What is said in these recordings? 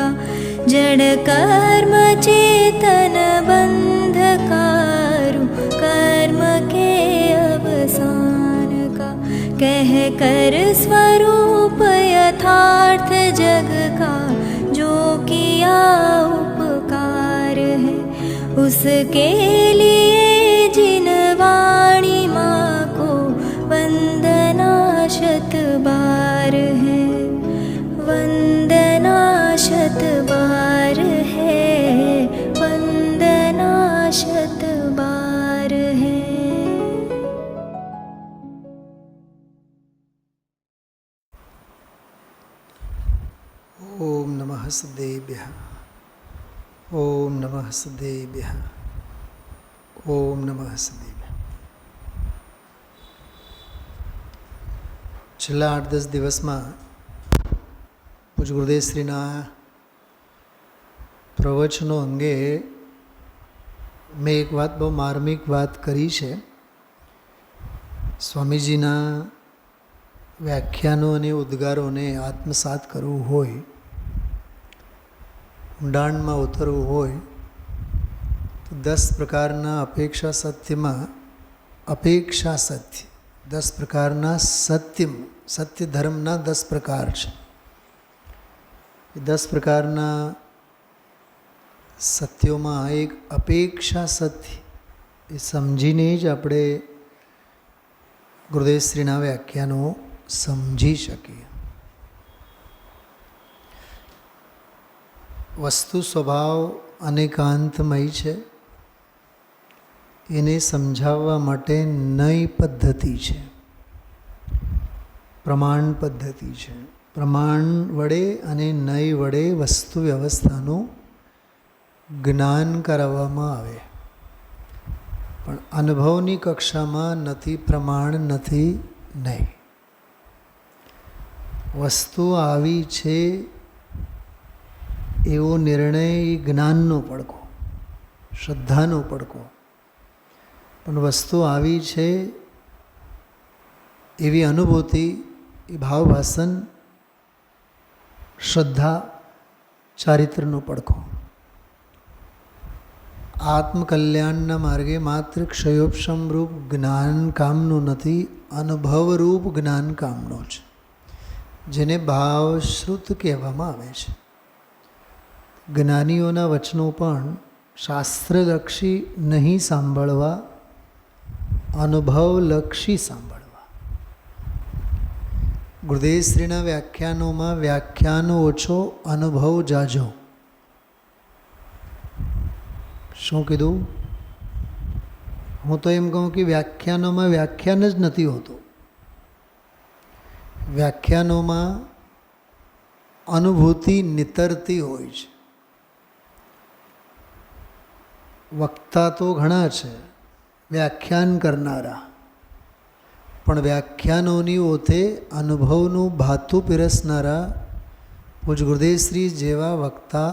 का जड़ कर्म चेतन बंधकारु कर्म के अवसान का कह कर स्वरूप यथार्थ जग का जो किया उपकार है उसके लिए जिन वाणी माँ को वंदना शत बार है वंदना शत बार है वंदना शत बार है। ओम नमः सदेभ्यः ओम नमः सदेभ्यः ओम नमः सदेभ्यः। છેલ્લા 8-10 દિવસમાં પૂજ્ય ગુરુદેવશ્રીના પ્રવચનો અંગે મેં એક વાત બહુ માર્મિક વાત કરી છે. સ્વામીજીના વ્યાખ્યાનો અને ઉદ્ગારોને આત્મસાત કરવું હોય, ઊંડાણમાં ઉતરવું હોય તો 10 પ્રકારના અપેક્ષા સત્યમાં અપેક્ષા સત્ય 10 પ્રકારના સત્ય ધર્મના 10 પ્રકાર છે. એ 10 પ્રકારના સત્યોમાં એક અપેક્ષા સત્ય એ સમજીને જ આપણે ગુરુદેવશ્રીના વ્યાખ્યાનો સમજી શકીએ. વસ્તુ સ્વભાવ અનેકાંતમય છે. એને સમજાવવા માટે નય પદ્ધતિ છે, પ્રમાણ પદ્ધતિ છે. પ્રમાણ વડે અને નય વડે વસ્તુ વ્યવસ્થાનું જ્ઞાન કરાવવામાં આવે. પણ અનુભવની કક્ષામાં નથી પ્રમાણ, નથી નય. વસ્તુ આવી છે એવો નિર્ણય જ્ઞાનનો પડકો, શ્રદ્ધાનો પડકો. પણ વસ્તુ આવી છે એવી અનુભૂતિ, એ ભાવભાસન, શ્રદ્ધા, ચારિત્રનો પડકો. આત્મકલ્યાણના માર્ગે માત્ર ક્ષયોપશમરૂપ જ્ઞાન કામનો નથી, અનુભવરૂપ જ્ઞાન કામનો છે, જેને ભાવશ્રુત કહેવામાં આવે છે. જ્ઞાનીઓના વચનો પણ શાસ્ત્રલક્ષી નહીં સાંભળવા, અનુભવલક્ષી સાંભળવા. ગુરુદેવશ્રીના વ્યાખ્યાનોમાં વ્યાખ્યાનો ઓછો, અનુભવ જાજો. શું કીધું? હું તો એમ કહું કે વ્યાખ્યાનોમાં વ્યાખ્યાન જ નથી હોતું. વ્યાખ્યાનોમાં અનુભૂતિ નિતરતી હોય છે. વક્તા તો ઘણા છે, વ્યાખ્યાન કરનારા, પણ વ્યાખ્યાનોની ઓથે અનુભવનું ભાતું પીરસનારા પૂજ્ય ગુરુદેવશ્રી જેવા વક્તા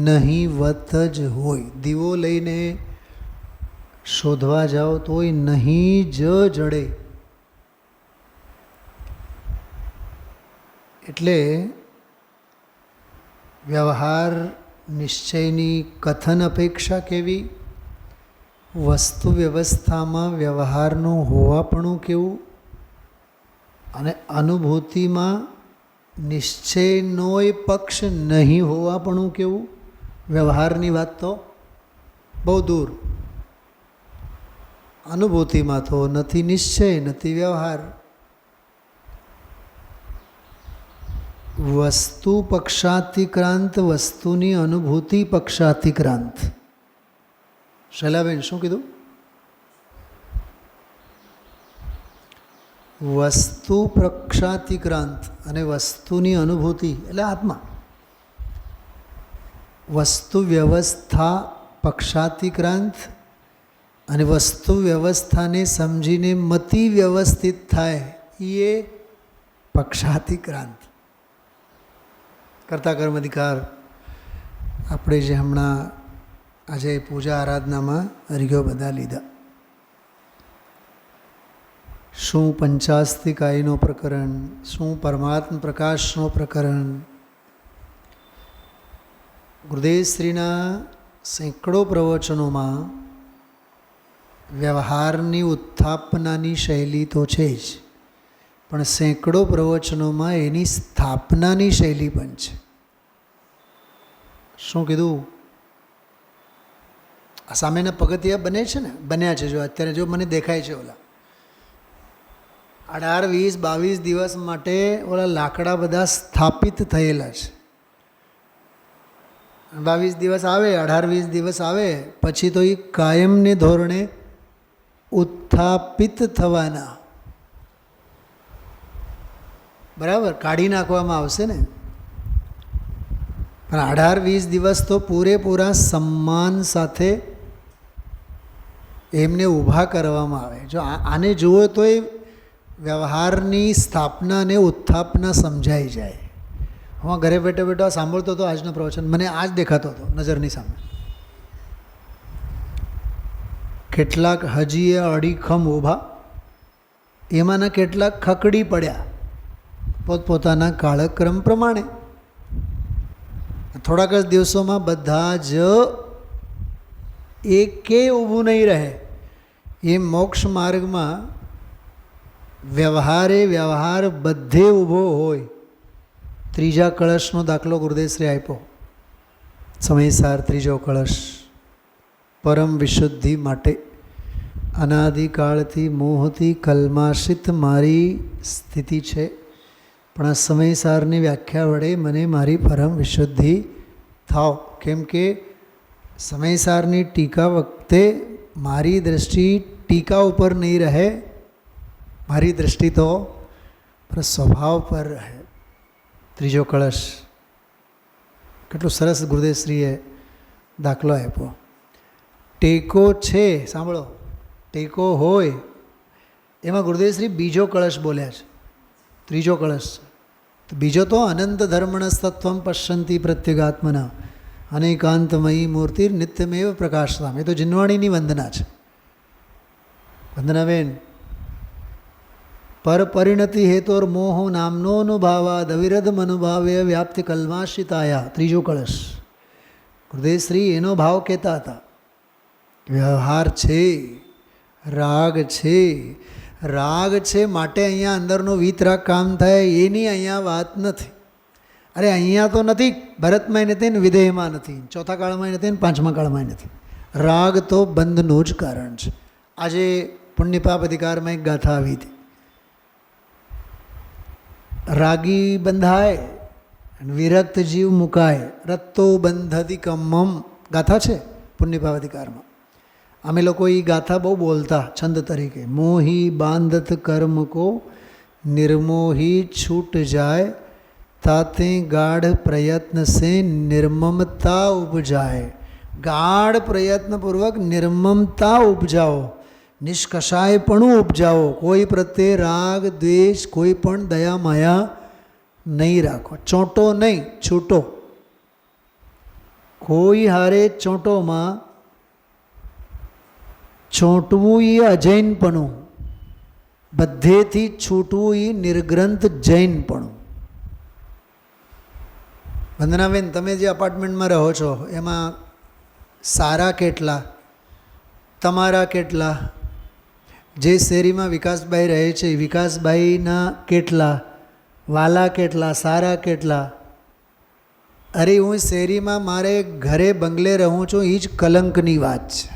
નહીવત જ હોય. દીવો લઈને શોધવા જાઓ તોય નહીં જ જડે. એટલે વ્યવહાર નિશ્ચયની કથન અપેક્ષા કેવી, વસ્તુ વ્યવસ્થામાં વ્યવહારનું હોવાપણું કેવું, અને અનુભૂતિમાં નિશ્ચયનોય પક્ષ નહીં હોવાપણું કેવું. વ્યવહારની વાત તો બહુ દૂર. અનુભૂતિમાં તો નથી નિશ્ચય, નથી વ્યવહાર. વસ્તુ પક્ષાતિક્રાંત, વસ્તુની અનુભૂતિ પક્ષાતિક્રાંત. શૈલાબેન શું કીધું? વસ્તુ પક્ષાતિક્રાંત અને વસ્તુની અનુભૂતિ એટલે આત્મા. વસ્તુ વ્યવસ્થા પક્ષાતિક્રાંત અને વસ્તુ વ્યવસ્થાને સમજીને મતિ વ્યવસ્થિત થાય એ પક્ષાતિક્રાંત. કર્તા કર્મ અધિકાર આપણે જે હમણાં આજે પૂજા આરાધનામાં હરિયો બધા લીધા. શું પંચાસ્તિકાયનો પ્રકરણ, શું પરમાત્મ પ્રકાશનો પ્રકરણ, ગુરુદેવશ્રીના સેંકડો પ્રવચનોમાં વ્યવહારની ઉત્થાપનાની શૈલી તો છે જ, પણ સેંકડો પ્રવચનોમાં એની સ્થાપનાની શૈલી પણ છે. શું કીધું? આ સામેના પગથિયા બને છે ને, બન્યા છે. જો અત્યારે જો મને દેખાય છે ઓલા 18, 20, 22 દિવસ માટે ઓલા લાકડા બધા સ્થાપિત થયેલા છે. 22 દિવસ આવે, 18, 20 દિવસ આવે પછી તો એ કાયમને ધોરણે ઉત્થાપિત થવાના. બરાબર, કાઢી નાખવામાં આવશે ને. પણ 18, 20 દિવસ તો પૂરેપૂરા સન્માન સાથે એમને ઊભા કરવામાં આવે. જો આને જુઓ તો એ વ્યવહારની સ્થાપના અને ઉત્થાપના સમજાઈ જાય. હું ઘરે બેઠો બેઠો સાંભળતો હતો આજનો પ્રવચન, મને આ જ દેખાતો હતો નજરની સામે. કેટલાક હજી અડીખમ ઊભા, એમાંના કેટલાક ખકડી પડ્યા પોતપોતાના કાળક્રમ પ્રમાણે. થોડાક જ દિવસોમાં બધા જ એકે ઊભું નહીં રહે. એ મોક્ષ માર્ગમાં વ્યવહાર બધે ઊભો હોય. ત્રીજા કળશનો દાખલો ગુરુદેવશ્રી આપ્યો. સમયસાર ત્રીજો કળશ પરમ વિશુદ્ધિ માટે અનાદિકાળથી મોહથી કલ્માશિત મારી સ્થિતિ છે, પણ આ સમયસારની વ્યાખ્યા વડે મને મારી પરમ વિશુદ્ધિ થાવ. કેમ કે સમયસારની ટીકા વખતે મારી દૃષ્ટિ ટીકા ઉપર નહીં રહે, મારી દૃષ્ટિ તો સ્વભાવ પર રહે. ત્રીજો કળશ કેટલું સરસ ગુરુદેવશ્રીએ દાખલો આપ્યો. ટેકો છે, સાંભળો, ટેકો હોય એમાં ગુરુદેવશ્રી બીજો કળશ બોલ્યા છે. ત્રીજો કળશ તો બીજો તો અનંત ધર્મણસ્તત્વમ પશ્યંતિ પ્રત્યેગાત્મના અનેકાંતમયી મૂર્તિ નિત્યમેવ પ્રકાશતામ. એ તો જીનવાણીની વંદના છે. વંદનાબેન, પર પરિણતિ હેતોર મોહો નામનો અનુભાવાદ અવિરધ મનુભાવ્ય વ્યાપ્તિ કલ્માશિતાયા. ત્રીજો કળશ ગુરુદેવશ્રી એનો ભાવ કહેતા હતા. વ્યવહાર છે, રાગ છે, રાગ છે માટે અહીંયા અંદરનો વીતરાગ કામ થાય એની અહીંયા વાત નથી. અરે અહીંયા તો નથી, ભરતમાં નથી ને વિધેયમાં નથી, ચોથા કાળમાં નથી ને પાંચમા કાળમાં નથી. રાગ તો બંધનું જ કારણ છે. આજે પુણ્યપાપ અધિકારમાં એક ગાથા આવી હતી. રાગી બંધાય અને વિરક્ત જીવ મુકાય, રત્તો બંધતિ કમ્મમ ગાથા છે પુણ્યપાપ અધિકારમાં. અમે લોકો એ ગાથા બહુ બોલતા છંદ તરીકે. મોહી બાંધત કર્મ કો નિર્મોહી છૂટ જાય, તાતે ગાઢ પ્રયત્ન સે નિર્મમતા ઉપજાય. ગાઢ પ્રયત્નપૂર્વક નિર્મમતા ઉપજાઓ, નિષ્કષાયપણું ઉપજાવો. કોઈ પ્રત્યે રાગ દ્વેષ કોઈ પણ દયા માયા નહીં રાખો. ચોંટો નહીં, છૂટો. કોઈ હારે ચોંટોમાં ચોંટવું એ અજૈનપણું, બધેથી છૂટવું એ નિર્ગ્રંથ જૈનપણું. વંદનાબેન, તમે જે અપાર્ટમેન્ટમાં રહો છો એમાં સારા કેટલા, તમારા કેટલા? જે શેરીમાં વિકાસભાઈ રહે છે વિકાસભાઈના કેટલા? વાલા કેટલા, સારા કેટલા? અરે હું શેરીમાં મારે ઘરે બંગલે રહું છું એ જ કલંકની વાત છે.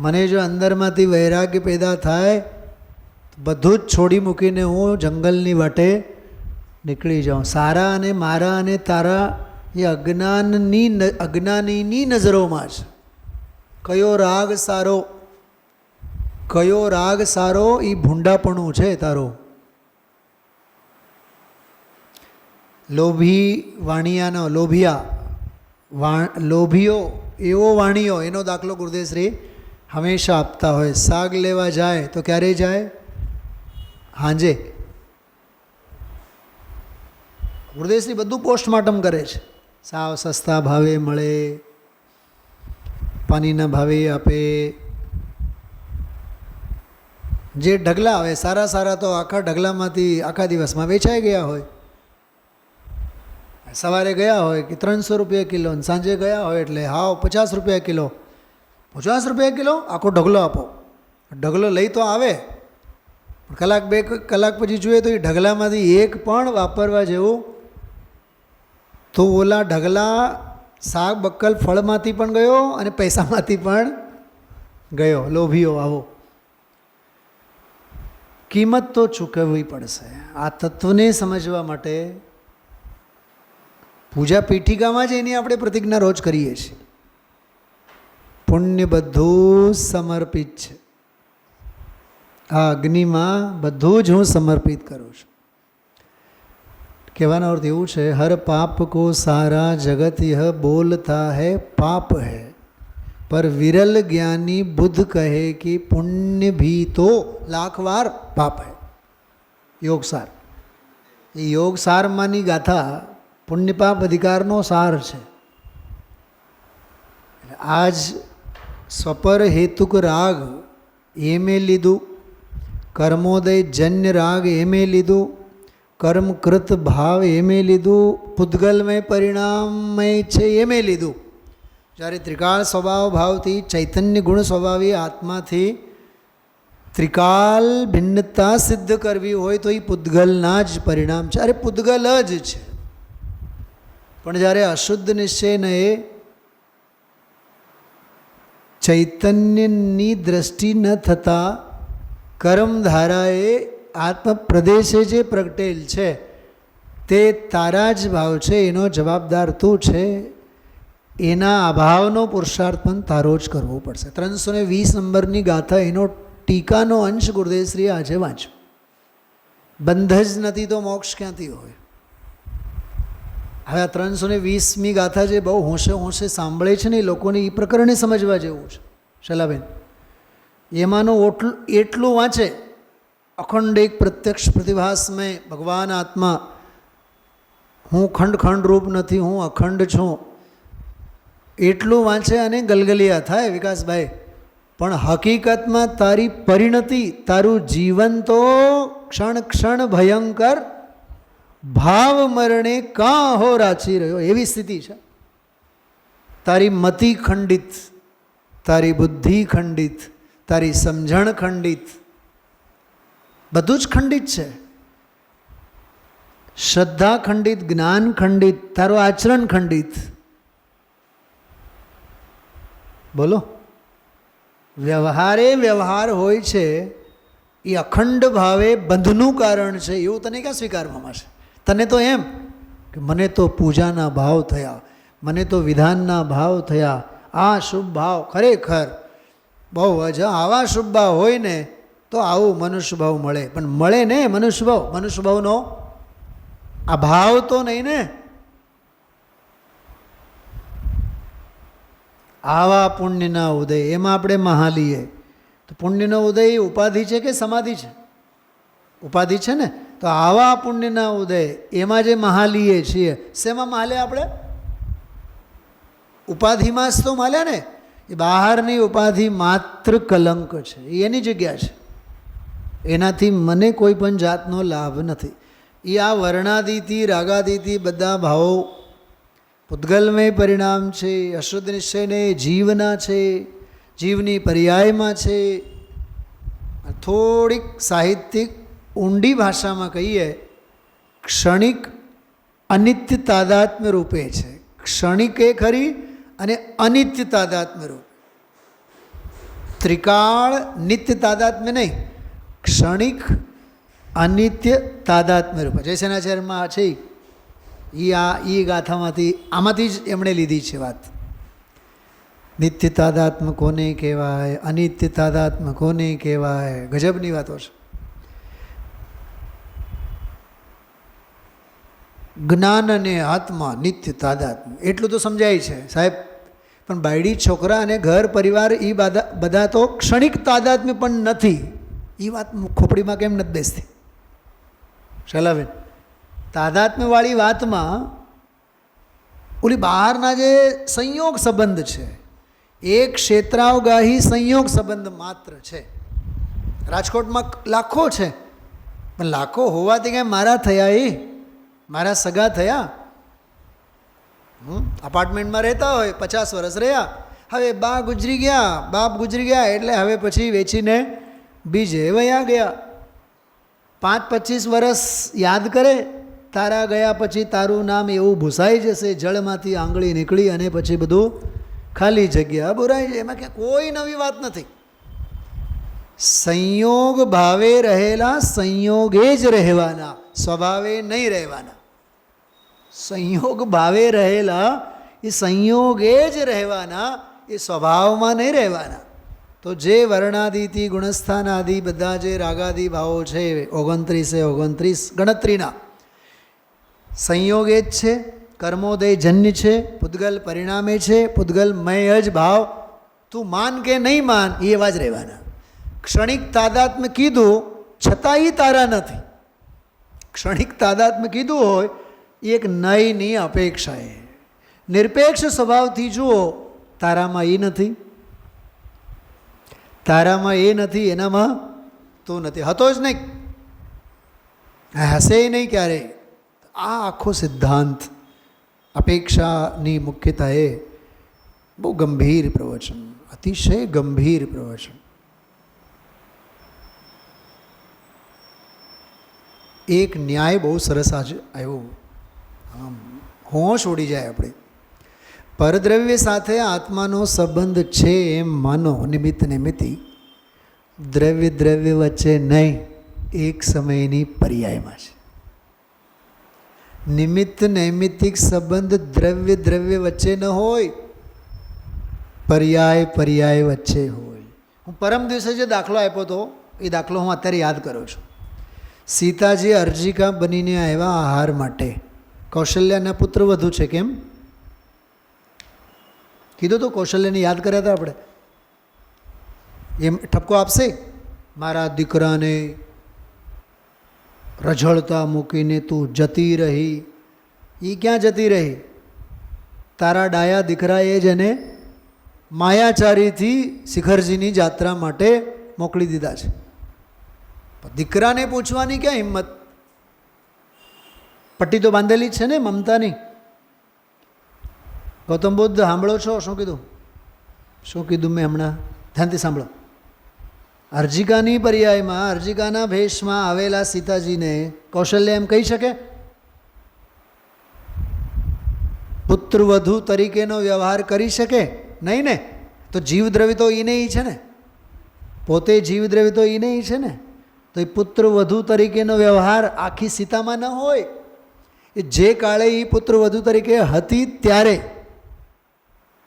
મને જો અંદરમાંથી વૈરાગ્ય પેદા થાય બધું જ છોડી મૂકીને હું જંગલની વાટે નીકળી જાઉં. સારા અને મારા અને તારા એ અજ્ઞાનીની નજરોમાં છે. કયો રાગ સારો, કયો રાગ સારો એ ભૂંડાપણું છે તારો. લોભી વાણિયાનો લોભીઓ એવો વાણીઓ, એનો દાખલો ગુરુદેવશ્રી હંમેશા આપતા હોય. શાક લેવા જાય તો ક્યારે જાય? હાંજે. ગુરુદેવશ્રી બધું પોસ્ટમોર્ટમ કરે છે. સાવ સસ્તા ભાવે મળે, પાણીના ભાવે આપે. જે ઢગલા હોય સારા સારા તો આખા ઢગલામાંથી આખા દિવસમાં વેચાઈ ગયા હોય. સવારે ગયા હોય કે 300 રૂપિયા કિલો, અને સાંજે ગયા હોય એટલે હાવ 50 રૂપિયા કિલો. 50 રૂપિયા કિલો આખો ઢગલો આપો. ઢગલો લઈ તો આવે, પણ કલાક 2 કલાક પછી જોઈએ તો એ ઢગલામાંથી એક પણ વાપરવા જેવું, તો ઓલા ઢગલા શાક બક્કલ ફળમાંથી પણ ગયો અને પૈસામાંથી પણ ગયો. લોભીઓ આવો. કિંમત તો ચૂકવવી પડશે. આ તત્વને સમજવા માટે પૂજા પીઠિકામાં જ એની આપણે પ્રતિજ્ઞા રોજ કરીએ છીએ. પુણ્ય બધું સમર્પિત છે. આ અગ્નિમાં બધું જ હું સમર્પિત કરું છું. કહેવાનો અર્થ એવું છે, હર પાપ કો સારા જગત યહ બોલતા હૈ પાપ હૈ, पर विरल ज्ञानी बुद्ध कहे कि पुण्य भी तो लाख बार पाप है. योगसार. ये योगसार मानी गाथा पुण्य पाप अधिकारनो सार है. आज स्वपर हेतुक राग एमे लीधु, कर्मोदय जन्य राग एमे लीधु, कर्मकृत भाव एमे लीधु, पुद्गलमय परिणाममय छे एमे लीधु. જ્યારે ત્રિકાળ સ્વભાવ ભાવથી ચૈતન્ય ગુણ સ્વભાવી આત્માથી ત્રિકાલ ભિન્નતા સિદ્ધ કરવી હોય તો એ પૂતગલના જ પરિણામ છે. અરે પૂતગલ જ છે. પણ જ્યારે અશુદ્ધ નિશ્ચયને ચૈતન્યની દ્રષ્ટિ ન થતાં કર્મધારાએ આત્મપ્રદેશે જે પ્રગટેલ છે તે તારા જ ભાવ છે, એનો જવાબદાર તું છે. એના અભાવનો પુરુષાર્થ પણ તારો જ કરવો પડશે. 320 નંબરની ગાથા એનો ટીકાનો અંશ ગુરુદેવશ્રીએ આજે વાંચ્યો. બંધ જ નથી તો મોક્ષ ક્યાંથી હોય? હવે આ 320મી ગાથા જે બહુ હોંશે હોંશે સાંભળે છે ને એ લોકોને એ પ્રકરણે સમજવા જેવું છે. શલાબેન એમાંનું એટલું વાંચે, અખંડ એક પ્રત્યક્ષ પ્રતિભાસમય ભગવાન આત્મા, હું ખંડ ખંડ રૂપ નથી, હું અખંડ છું, એટલું વાંચે અને ગલગલિયા થાય વિકાસભાઈ. પણ હકીકતમાં તારી પરિણતિ, તારું જીવન તો ક્ષણ ક્ષણ ભયંકર ભાવ મરણે કાં હો રાચી રહ્યો એવી સ્થિતિ છે. તારી મતિ ખંડિત, તારી બુદ્ધિ ખંડિત, તારી સમજણ ખંડિત, બધું જ ખંડિત છે. શ્રદ્ધા ખંડિત, જ્ઞાન ખંડિત, તારું આચરણ ખંડિત. બોલો, વ્યવહારે વ્યવહાર હોય છે એ અખંડ ભાવે બંધનું કારણ છે એવું તને ક્યાં સ્વીકારવામાં છે? તને તો એમ કે મને તો પૂજાના ભાવ થયા, મને તો વિધાનના ભાવ થયા, આ શુભ ભાવ ખરેખર બહુ જ, આવા શુભ ભાવ હોય ને તો આવું મનુષ્ય ભાવ મળે. પણ મળે ને મનુષ્ય ભાવ? મનુષ્ય ભાવનો આ ભાવ તો નહીં ને. આવા પુણ્યના ઉદય એમાં આપણે મહાલીએ તો પુણ્યનો ઉદય ઉપાધિ છે કે સમાધિ છે? ઉપાધિ છે ને. તો આવા પુણ્યના ઉદય એમાં જે મહાલીએ છીએ, શેમાં મહાલે આપણે? ઉપાધિમાં જ તો માલ્યા ને. એ બહારની ઉપાધિ માત્ર કલંક છે, એની જગ્યા છે. એનાથી મને કોઈ પણ જાતનો લાભ નથી. એ આ વર્ણાદિથી રાગાદિથી બધા ભાવો પૂતગલમય પરિણામ છે. અશુદ્ધ નિશ્ચયને જીવના છે, જીવની પર્યાયમાં છે. થોડીક સાહિત્યિક ઊંડી ભાષામાં કહીએ, ક્ષણિક અનિત્ય તાદાત્મ્ય રૂપે છે. ક્ષણિક એ ખરી અને અનિત્ય તાદાત્મ્ય રૂપ. ત્રિકાળ નિત્ય તાદાત્મ્ય નહીં, ક્ષણિક અનિત્ય તાદાત્મ્ય રૂપ. જયસેનાચાર્યમાં છે એ ગાથામાંથી આમાંથી જ એમણે લીધી છે વાત. નિત્ય તાદાત્મ્ય કોને કહેવાય, અનિત્ય તાદાત્મ્ય કોને કહેવાય, ગજબની વાતો છે. જ્ઞાન અને આત્મા નિત્ય તાદાત્મ્ય એટલું તો સમજાય છે સાહેબ. પણ બાયડી છોકરા અને ઘર પરિવાર એ બધા તો ક્ષણિક તાદાત્મ્ય પણ નથી. એ વાત ખોપડીમાં કેમ નથી બેસતી શલાબેન? તાદાત્મ્યવાળી વાતમાં ઓલી બહારના જે સંયોગ સંબંધ છે, એ ક્ષેત્રાવગાહી સંયોગ સંબંધ માત્ર છે. રાજકોટમાં લાખો છે, પણ લાખો હોવાથી કાંઈ મારા થયા, એ મારા સગા થયા? અપાર્ટમેન્ટમાં રહેતા હોય, 50 વર્ષ રહ્યા, હવે બા ગુજરી ગયા, બાપ ગુજરી ગયા, એટલે હવે પછી વેચીને બીજે વયા ગયા. 5-25 વર્ષ યાદ કરે, તારા ગયા પછી તારું નામ એવું ભૂસાઈ જશે, જળમાંથી આંગળી નીકળી અને પછી બધું ખાલી જગ્યા બોરાઈ જાય. એમાં ક્યાં કોઈ નવી વાત નથી. સંયોગ ભાવે રહેલા સંયોગે જ રહેવાના, સ્વભાવે નહીં રહેવાના. સંયોગ ભાવે રહેલા એ સંયોગે જ રહેવાના, એ સ્વભાવમાં નહીં રહેવાના. તો જે વર્ણાદિથી ગુણસ્થાનાદિ બધા જે રાગાદિ ભાવો છે 29 ગણતરીના સંયોગે જ છે, કર્મોદય જન્ય છે, પૂતગલ પરિણામે છે, પૂતગલમય જ ભાવ. તું માન કે નહીં માન એ એવા જ રહેવાના. ક્ષણિક તાદાત્મ્ય કીધું છતાં એ તારા નથી. ક્ષણિક તાદાત્મ્ય કીધું હોય એ એક નયની અપેક્ષાએ. નિરપેક્ષ સ્વભાવથી જુઓ, તારામાં એ નથી, તારામાં એ નથી, એનામાં તું નથી, હતો જ નહીં, હશે નહીં ક્યારેય. આ આખો સિદ્ધાંત અપેક્ષાની મુખ્યતા એ બહુ ગંભીર પ્રવચન, અતિશય ગંભીર પ્રવચન. એક ન્યાય બહુ સરસ આજે આવ્યો, આમ હોશ ઉડી જાય આપણે. પરદ્રવ્ય સાથે આત્માનો સંબંધ છે એમ માનો, નિમિત્ત નિમિત્તિ, દ્રવ્ય દ્રવ્ય વચ્ચે નહીં, એક સમયની પર્યાયમાં છે. નિમિત્ત નૈમિત્તિક સંબંધ દ્રવ્ય દ્રવ્ય વચ્ચે ન હોય, પર્યાય પર્યાય વચ્ચે હોય. હું પરમ દિવસે જે દાખલો આપ્યો હતો એ દાખલો હું અત્યારે યાદ કરું છું. સીતાજી અર્જિકા બનીને આવ્યા આહાર માટે. કૌશલ્યાના પુત્ર વધુ છે, કેમ કીધું તો? કૌશલ્યને યાદ કર્યા હતા આપણે. એમ ઠપકો આપશે, મારા દીકરાને રઝળતા મૂકીને તું જતી રહી. એ ક્યાં જતી રહી? તારા ડાયા દીકરાએ જ એને માયાચારીથી શિખરજીની જાત્રા માટે મોકલી દીધા છે. દીકરાને પૂછવાની ક્યાં હિંમત? પટ્ટી તો બાંધેલી જ છે ને મમતાની. ગૌતમ બુદ્ધ સાંભળો છો? શું કીધું? શું કીધું મેં હમણાં? ધ્યાનથી સાંભળો. અર્જિકાની પર્યાયમાં, અર્જિકાના ભેષમાં આવેલા સીતાજીને કૌશલ્ય એમ કહી શકે? પુત્ર વધુ તરીકેનો વ્યવહાર કરી શકે? નહીં ને. તો જીવદ્રવ્ય તો એને છે ને, પોતે જીવદ્રવ્ય તો એને છે ને. તો એ પુત્ર વધુ તરીકેનો વ્યવહાર આખી સીતામાં ન હોય. એ જે કાળે એ પુત્ર વધુ તરીકે હતી ત્યારે.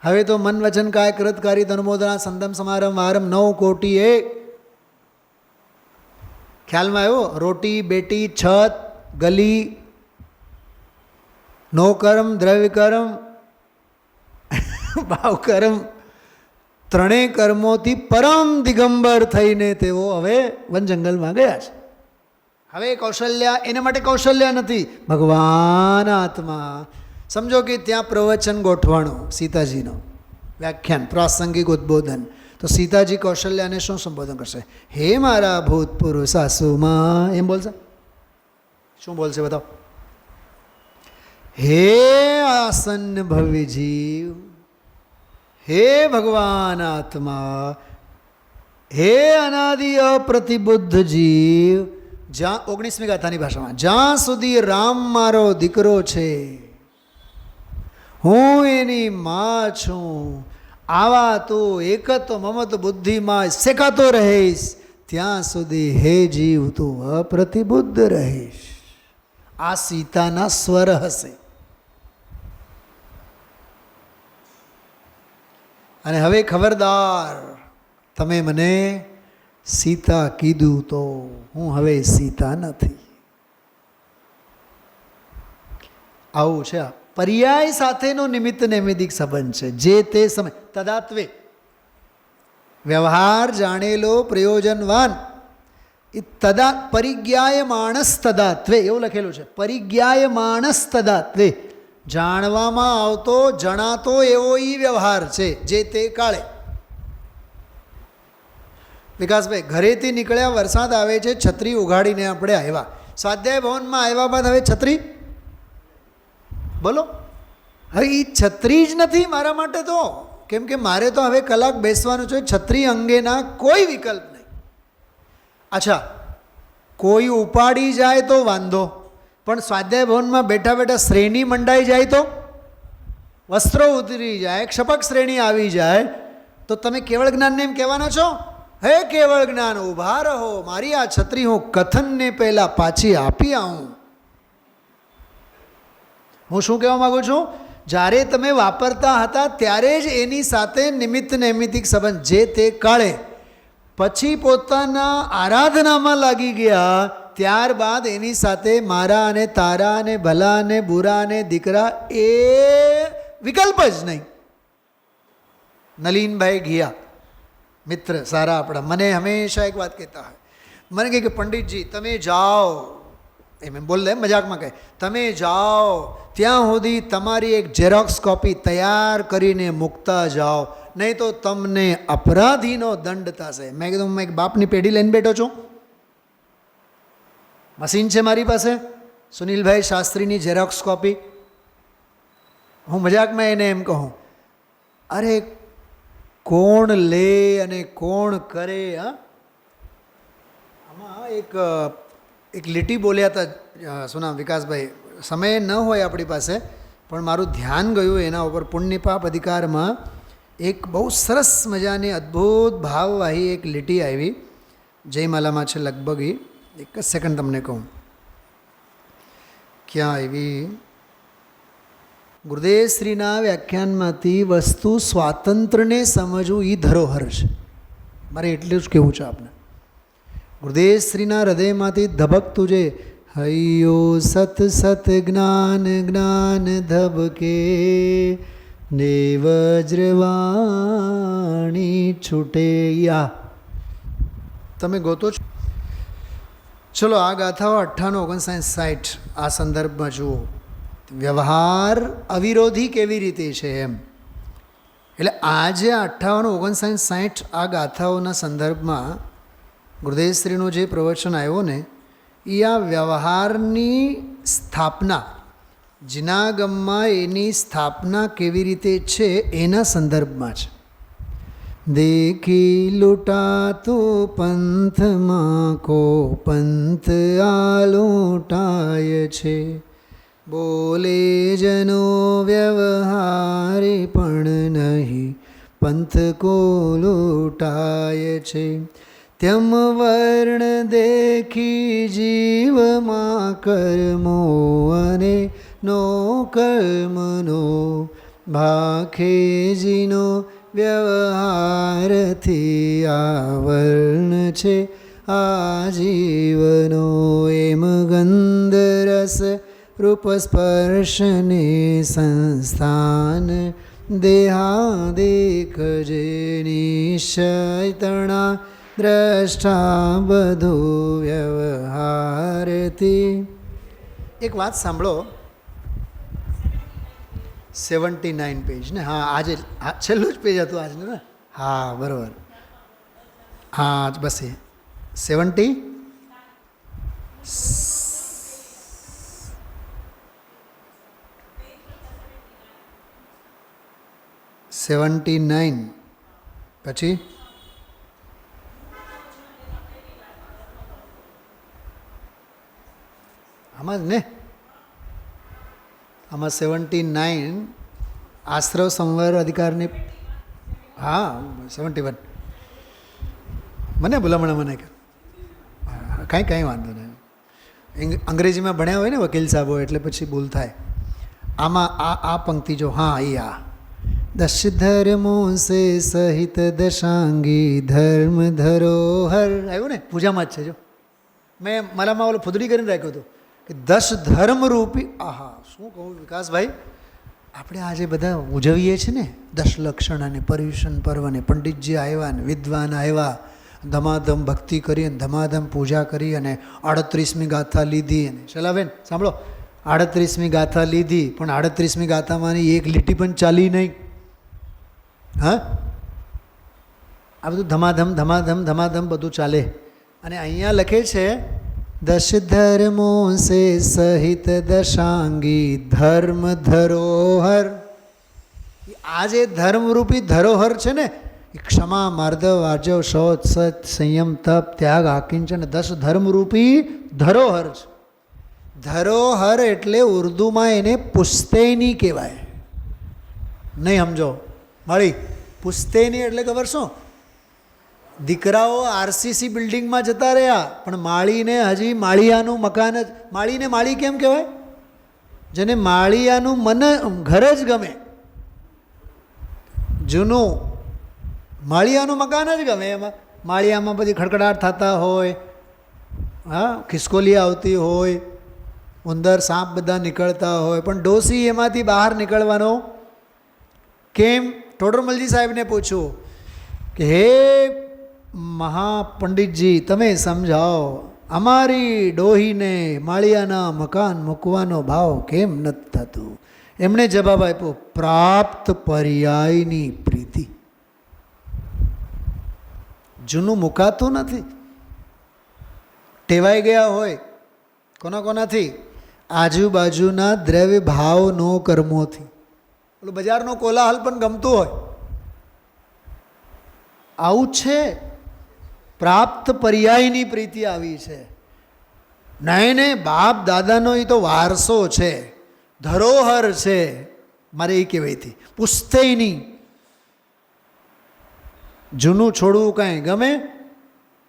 હવે તો મન વચન કાય કૃતકારી ધર્મોદરા સંદમ સમારમ વારમ 9 કોટી 1. ખ્યાલમાં આવ્યો? રોટી, બેટી, છત, ગલી, નો કર્મ, દ્રવ્ય કર્મ, ભાવ કર્મ, ત્રણેય કર્મોથી પરમ દિગંબર થઈને તેઓ હવે વન જંગલમાં ગયા છે. હવે કૌશલ્યા, એના માટે કૌશલ્યા નથી, ભગવાન આત્મા. સમજો કે ત્યાં પ્રવચન ગોઠવાણું સીતાજીનો, વ્યાખ્યાન, પ્રાસંગિક ઉદ્બોધન. તો સીતાજી કૌશલ્યાને શું સંબોધન કરશે? હે મારા ભૂતપૂર્વ સાસુમાં, એમ બોલશે? શું બોલશે બતાવો? હે આસન્ન ભવ્ય જીવ, હે ભગવાન આત્મા, હે અનાદિ અપ્રતિબુદ્ધ જીવ. જ્યાં 19મી ગાથાની ભાષામાં, જ્યાં સુધી રામ મારો દીકરો છે, હું એની માં છું, આવા તું એકત્વ મમત બુદ્ધિમાં શેકાતો રહીશ, ત્યાં સુધી હે જીવ તું અપ્રતિબુદ્ધ રહીશ. આ સીતાના સ્વર હશે. અને હવે ખબરદાર, તમે મને સીતા કીધું તો હું હવે સીતા નથી. આવું છે. આ પર્યાય સાથેનો નિમિત્ત નૈમિત્તિક સંબંધ છે. જે તે સમય તદાત્વે વ્યવહાર જાણેલો પ્રયોજનવાન એ પરિજ્ઞાય માણસ તદાત્વે, એવું લખેલું છે. પરિજ્ઞાય માણસ તદાત્વે, જાણવામાં આવતો જણાતો એવો એ વ્યવહાર છે જે તે કાળે. વિકાસભાઈ, ઘરેથી નીકળ્યા, વરસાદ આવે છે, છત્રી ઉઘાડીને આપણે આવ્યા, સ્વાધ્યાય ભવનમાં આવ્યા બાદ હવે છત્રી બોલો હવે એ છત્રી જ નથી મારા માટે તો, કેમ કે મારે તો હવે કલાક બેસવાનું છે. છત્રી અંગેના કોઈ વિકલ્પ નહીં. અચ્છા, કોઈ ઉપાડી જાય તો વાંધો, પણ સ્વાધ્યાય ભવનમાં બેઠા બેઠા શ્રેણી મંડાઈ જાય તો, વસ્ત્રો ઉતરી જાય, ક્ષપક શ્રેણી આવી જાય તો તમે કેવળ જ્ઞાનને એમ કહેવાના છો? હે કેવળ જ્ઞાન ઊભા રહો, મારી આ છત્રી હું કથનને પહેલાં પાછી આપી આવું. હું શું કહેવા માગું છું? જ્યારે તમે વાપરતા હતા ત્યારે જ એની સાથે નિમિત્ત નૈમિત્તિક સંબંધ જે તે કાળે, પછી પોતાના આરાધનામાં લાગી ગયા, ત્યારબાદ એની સાથે મારા અને તારા અને ભલા અને બુરા અને દીકરા એ વિકલ્પ જ નહીં. નલીનભાઈ ઘિયા મિત્ર સારા આપણા, મને હંમેશા એક વાત કહેતા હોય, મને કહે કે પંડિતજી તમે જાઓ, એમ બોલ દે મજાકમાં કહે, તમે જાઓ ત્યાં સુધી તમારી એક ઝેરોક્સ કોપી તૈયાર કરીને મૂકતા જાઓ, નહીં તો તમને અપરાધીનો દંડ થશે. મેં કીધું મેં એક બાપની પેઢી લઈને બેઠો છું, મશીન છે મારી પાસે, સુનિલભાઈ શાસ્ત્રીની ઝેરોક્સ કોપી. હું મજાકમાં એને એમ કહું, અરે કોણ લે અને કોણ કરે? હા, આમાં એક લીટી બોલ્યા હતા શું નામ, વિકાસભાઈ, સમય ન હોય આપણી પાસે, પણ મારું ધ્યાન ગયું એના ઉપર. પુણ્ય પાપ અધિકારમાં એક બહુ સરસ મજાની અદ્ભુત ભાવવાહી એક લીટી આવી, જયમાલામાં છે લગભગ. એક જ સેકન્ડ તમને કહું ક્યાં આવી. ગુરુદેવશ્રીના વ્યાખ્યાનમાંથી વસ્તુ સ્વાતંત્ર્યને સમજવું એ ધરોહર છે, મારે એટલું જ કહેવું છે આપને. ગુરુદેવશ્રીના હૃદયમાંથી ધબકતું જે હૈયો સત સત જ્ઞાન જ્ઞાન ધબકે ને વજ્રવાણી છૂટે, યા તમે ગોતો છો. ચલો આ ગાથાઓ 98, 59, 60 આ સંદર્ભમાં જુઓ. વ્યવહાર અવિરોધી કેવી રીતે છે એમ. એટલે આજે 58, 59, 60 આ ગાથાઓના સંદર્ભમાં ગુરુદેવશ્રીનું જે પ્રવચન આવ્યો ને, એ આ વ્યવહારની સ્થાપના, જિનાગમમાં એની સ્થાપના કેવી રીતે છે એના સંદર્ભમાં છે. દેખી લૂંટાતું પંથમાં કો પંથ આ લૂંટાય છે, બોલે જનો વ્યવહારે પણ નહીં પંથ કો લૂંટાય છે. ત્યમ વર્ણ દેખી જીવમાં કર્મો અને નો કર્મનો ભાખેજીનો વ્યવહારથી આવર્ણ છે આ જીવનો. એમ ગંધરસ રૂપ સ્પર્શને સંસ્થાન દેહાદેક જે નિશ્ચયતણા દ્રષ્ટા બધું વ્યવહારથી. એક વાત સાંભળો, 79 પેજ ને, હા આજે છેલ્લું જ પેજ હતું આજનું ને, હા બરાબર, હા બસ એ 79 પછી આમાં જ ને, આમાં 79 આશ્રવ સંવર અધિકારની, હા 71 મને ભલામણ મને કાંઈ વાંધો નહીં. અંગ્રેજીમાં ભણ્યા હોય ને વકીલ સાહેબો એટલે પછી ભૂલ થાય. આમાં આ પંક્તિ જો, હા એ આ દશ ધર્મો સે સહિત દશાંગી ધર્મ ધરોહર આવ્યું ને, પૂજામાં જ છે. જો મેં મારામાં ઓલો ફુદડી કરીને રાખ્યું હતું કે 10 ધર્મ રૂપી. આહા શું કહું વિકાસભાઈ, આપણે આજે બધા ઉજવીએ છીએ ને 10 લક્ષણ અને પર્યુષણ પર્વને, પંડિતજી આવ્યા ને વિદ્વાન આવ્યા, ધમાધમ ભક્તિ કરી અને ધમાધમ પૂજા કરી અને 38મી ગાથા લીધી. અને શલાબેન સાંભળો, 38મી ગાથા લીધી, પણ 38મી ગાથામાંની એક લીટી પણ ચાલી નહીં. હા, આ બધું ધમાધમ ધમાધમ ધમાધમ બધું ચાલે. અને અહીંયા લખે છે 10 ધર્મો સે સહિત દશાંગી ધર્મ ધરોહર. આ જે ધર્મરૂપી ધરોહર છે ને, ક્ષમા, માર્દવ, આર્જવ, શૌચ, સત, સંયમ, તપ, ત્યાગ, આકિંચન, 10 ધર્મરૂપી ધરોહર છે. ધરોહર એટલે ઉર્દુમાં એને પુશ્તૈની કહેવાય. નહીં સમજો મળી? પુશ્તૈની એટલે ખબર શું? દીકરાઓ આરસીસી બિલ્ડિંગમાં જતા રહ્યા, પણ માળીને હજી માળિયાનું મકાન જ. માળીને માળી કેમ કહેવાય? જેને માળિયાનું ઘર જ ગમે, જૂનું માળિયાનું મકાન જ ગમે. એમાં માળિયામાં બધી ખડખડાટ થતા હોય, હા, ખિસકોલી આવતી હોય, ઉંદર સાપ બધા નીકળતા હોય, પણ ડોસી એમાંથી બહાર નીકળવાનો કેમ? ટોડરમલજી સાહેબને પૂછ્યું કે હે મહાપંડિતજી, તમે સમજાવો, અમારી ડોહીને માળિયાના મકાન મૂકવાનો ભાવ કેમ નથી થતું? એમણે જવાબ આપ્યો, પ્રાપ્ત પર્યાયની પ્રીતિ. જૂનું મુકાતું નથી. ટેવાઈ ગયા હોય કોના કોનાથી? આજુબાજુના દ્રવ્ય ભાવનો કર્મોથી. પેલું બજારનો કોલાહલ પણ ગમતું હોય. આવું છે. પ્રાપ્ત પર્યાયની પ્રીતિ આવી છે. નહીં ને બાપ દાદાનો એ તો વારસો છે, ધરોહર છે. મારે એ કહેવાયથી પુશ્તૈની. જૂનું છોડવું કાંઈ ગમે?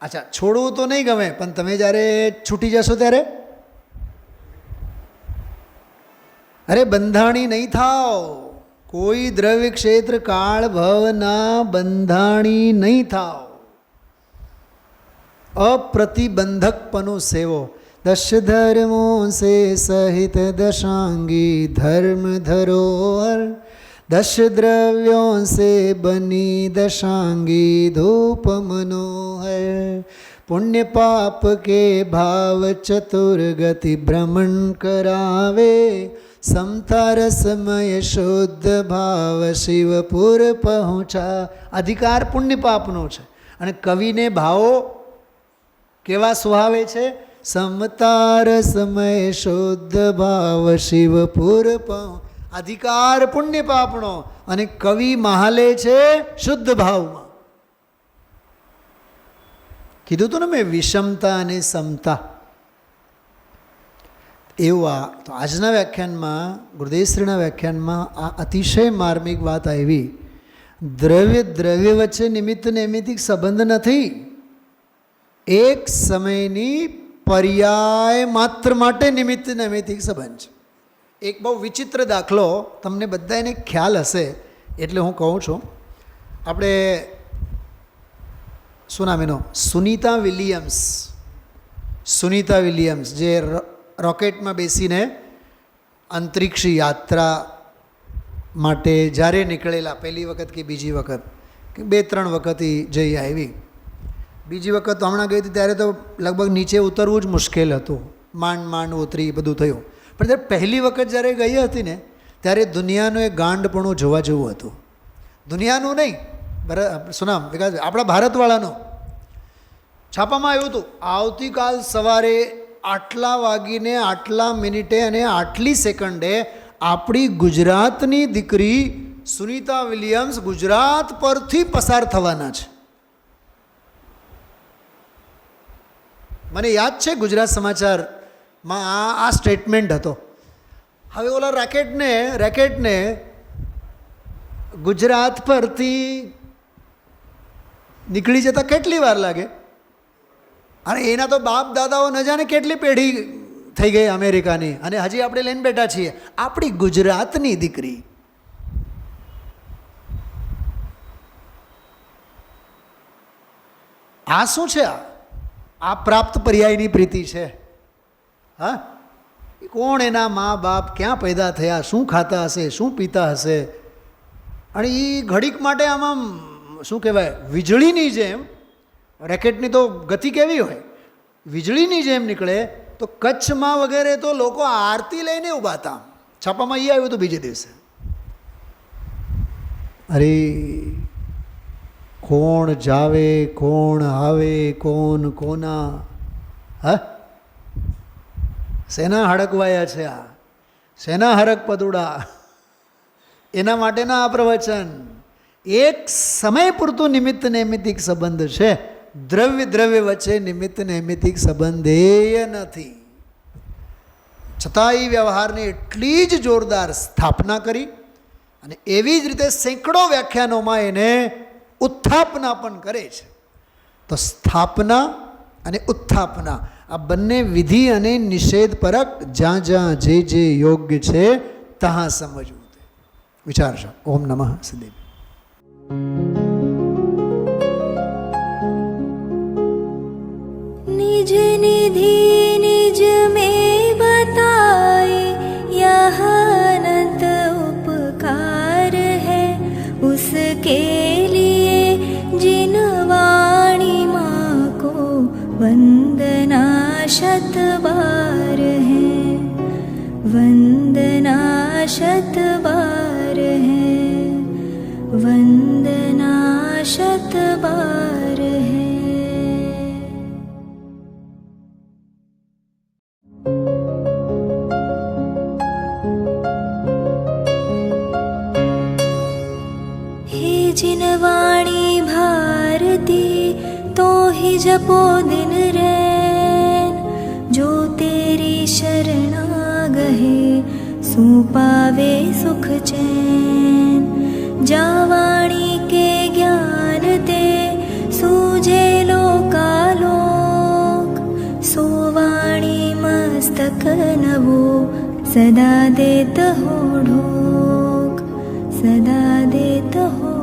અચ્છા, છોડવું તો નહીં ગમે, પણ તમે જ્યારે છૂટી જશો ત્યારે અરે બંધાણી નહીં થાવ. કોઈ દ્રવ્ય ક્ષેત્ર કાળ ભવના બંધાણી નહીં થાવ. અપ્રતિબંધકપનું સેવો. 10 ધર્મો સે સહિત દશાંગી ધર્મ ધરોહર. 10 દ્રવ્યોं से बनी दशांगी धूप मनोहर. पुण्य पाप के भाव चतुर्गति भ्रमण करावे. समता रसमय शुद्ध भाव शिवपुर पहुँचा. અધિકાર પુણ્ય પાપનો છે. અને કવિને ભાવો કેવા સુહાવે છે? સમતા રસમય શુદ્ધ ભાવ શિવપુર પહોંચ. અધિકાર પુણ્ય પાપનો, અને કવિ મહાલે છે શુદ્ધ ભાવમાં. કીધું હતું ને મેં, વિષમતા અને સમતા. એવું તો આજના વ્યાખ્યાનમાં, ગુરુદેવશ્રીના વ્યાખ્યાનમાં આ અતિશય માર્મિક વાત આવી. દ્રવ્ય વચ્ચે નિમિત્ત નૈમિત્તિક સંબંધ નથી. એક સમયની પર્યાય માત્ર માટે નિમિત્ત નૈમિત્તિક સંબંધ છે. એક બહુ વિચિત્ર દાખલો તમને બધાને ખ્યાલ હશે એટલે હું કહું છું. આપણે શું નામ એનો? સુનીતા વિલિયમ્સ જે રોકેટમાં બેસીને અંતરિક્ષ યાત્રા માટે જ્યારે નીકળેલા, પહેલી વખત કે બીજી વખત કે 2-3 વખત જઈ આવી. બીજી વખત હમણાં ગઈ હતી ત્યારે તો લગભગ નીચે ઉતરવું જ મુશ્કેલ હતું. માંડ ઉતરી બધું થયું. પણ જ્યારે પહેલી વખત જ્યારે ગઈ હતી ને, ત્યારે દુનિયાનું એક ગાંડપણું જોવા જેવું હતું. દુનિયાનું નહીં, શું નામ વિકાસ, આપણા ભારતવાળાનું. છાપામાં આવ્યું હતું, આવતીકાલ સવારે આટલા વાગીને આટલા મિનિટે અને આટલી સેકન્ડે આપણી ગુજરાતની દીકરી સુનીતા વિલિયમ્સ ગુજરાત પરથી પસાર થવાના છે. મને યાદ છે ગુજરાત સમાચારમાં આ સ્ટેટમેન્ટ હતો. હવે ઓલા રેકેટને ગુજરાત પરથી નીકળી જતાં કેટલી વાર લાગે? અને એના તો બાપ દાદાઓ ન જાણે કેટલી પેઢી થઈ ગઈ અમેરિકાની, અને હજી આપણે લઈને બેઠા છીએ આપણી ગુજરાતની દીકરી. આ શું છે? આ પ્રાપ્ત પર્યાયની પ્રીતિ છે. હા, કોણ એના મા બાપ ક્યાં પેદા થયા, શું ખાતા હશે, શું પીતા હશે, અને એ ઘડીક માટે આમાં શું કહેવાય, વીજળીની જેમ. રેકેટની તો ગતિ કેવી હોય, વીજળીની જેમ નીકળે. તો કચ્છમાં વગેરે તો લોકો આરતી લઈને ઊભા હતા. છાપામાં એ આવ્યું હતું બીજે દિવસે. અરે કોણ જાવે, કોણ આવે, કોણ કોના. હા, શેના હડકવાયા છે આ, શેના હરક પદુડા. એના માટેના આ પ્રવચન. એક સમય પૂરતું નિમિત્ત નૈમિતિક સંબંધ છે, દ્રવ્ય દ્રવ્ય વચ્ચે નિમિત્ત નૈમિતિક સંબંધેય નથી. છતાંય વ્યવહારની એટલી જ જોરદાર સ્થાપના કરી અને એવી જ રીતે સેંકડો વ્યાખ્યાનોમાં એને ઉત્થાપના પણ કરે છે. તો સ્થાપના અને ઉત્થાપના આ બંને વિધિ અને નિષેધ પરક, જ્યાં જ્યાં જે જે યોગ્ય છે ત્યાં સમજવું. વિચારશો. ઓમ નમઃ સદેવ. निज निधि निज में बताए यह अनंत उपकार है, उसके लिए जिन वाणी माँ को वंदना शत बार है, वंदना शत बार है, वंदना शत बार है. जिन वाणी भारती तो ही जपो दिन रैन, जो तेरी शरणा गहे सो पावे सुख चैन. जा वाणी के ज्ञान ते सूझे लोकालोक, सो वाणी मस्तक नवो सदा देत हो ढोक, सदा देत हो